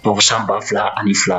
tubabusan 2002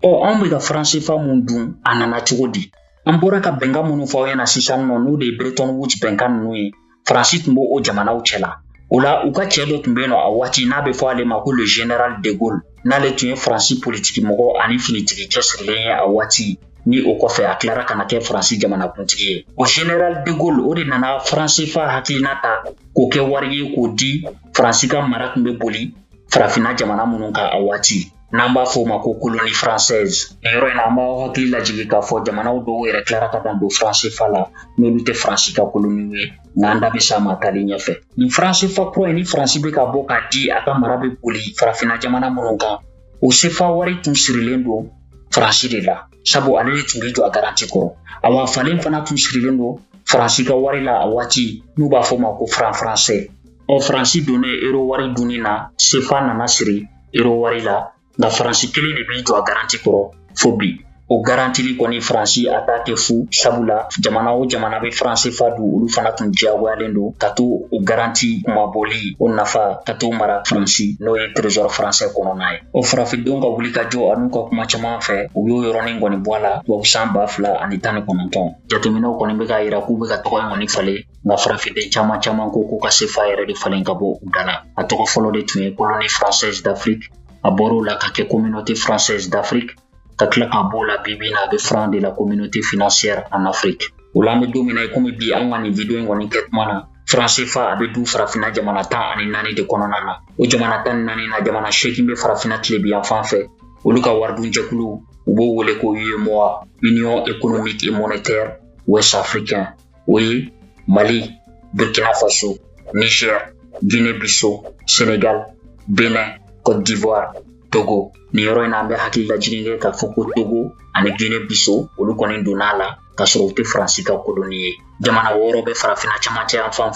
anw bɛ ka franc CFA mun dun a nana cogo di an bɔra ka bɛnkan minnu fɔ aw ɲɛna sisan nɔ n'o de ye Bretton Woods bɛnkan ninnu ye Faransi tun b'o jamanaw cɛla o la u ka cɛ dɔ tun bɛ yen nɔ a waati n'a bɛ fɔ ale ma ko le général de Gaulle n'ale tun ye Faransi politiki mɔgɔ ani finitigi cɛsirilen ye a waati ni o kɔfɛ a tilara kana kɛ Faransi jamanakuntigi ye o général de Gaulle o de nana franc CFA hakilina ta k'o kɛ wari ye k'o di Faransi ka mara tun bɛ boli farafinna jamana minnu kan a waati n'an b'a fɔ o ma ko colonie française nin yɔrɔ in na an b'aw hakili lajigi k'a fɔ jamanaw dɔw yɛrɛ tilara ka dan don franc CFA la n'olu tɛ Faransi ka colonie ye nka an da bɛ s'a ma taalen ɲɛfɛ nin franc CFA kura in ni Faransi bɛ ka bɔ k'a di a ka mara bɛ boli farafinna jamana minnu kan o CFA wari tun sirilen don Faransi de la sabu ale de tun bɛ jɔ a garanti kɔrɔ a wa falen fana tun sirilen don Faransi ka wari la a waati n'u b'a fɔ o ma ko franc français Faransi donnen euro wari dunni na CFA nana siri euro wari la nka Faransi kelen de bɛ jɔ a garanti kɔrɔ fo bi o garantili kɔni Faransi a t'a kɛ fu sabula jamana o jamana bɛ franc CFA dun olu fana tun diyagoyalen don ka to o garanti kumabɔli o nafa ka to mara Faransi n'o ye trésor français kɔnɔna ye o farafindenw ka wuli ka jɔ an'u ka kuma caman fɛ u y'o yɔrɔnin kɔni bɔ a la tubabusan 2019 jateminɛw kɔni bɛ ka yira k'u bɛ ka tɔgɔ in kɔni falen nka farafiden caman ko k'u ka CFA yɛrɛ de falen ka bɔ u da la a tɔgɔ fɔlɔ de tun ye colonie française d'Afrique a bɔr'o la ka kɛ communauté française d'Afrique ka tila ka bɔ la bibi na a bɛ franc de la communauté financière en Afrique o la an bɛ don min na komi bi an ka nin video in kɔni kɛ tuma na franc CFA a bɛ du farafinna jamana 14 de kɔnɔna na o jamana 14 na jamana 8 bɛ farafinna tile bi yan fan fɛ olu ka waridun jɛkulu u b'o wele ko UEMOA Union économique et monétaire ouest africain o ye Mali Burkina Faso Niger Guinée-Bissau Sénégal Bénin Côte d'Ivoire Togo ni yɔrɔ in na an bɛ hakili lajigin kɛ k'a fɔ ko Togo ani Guinée-Bissau olu kɔni donn'a la k'a sɔrɔ u tɛ Faransi ka colonie ye jamana 6 bɛ farafinna camancɛ yan fan fɛ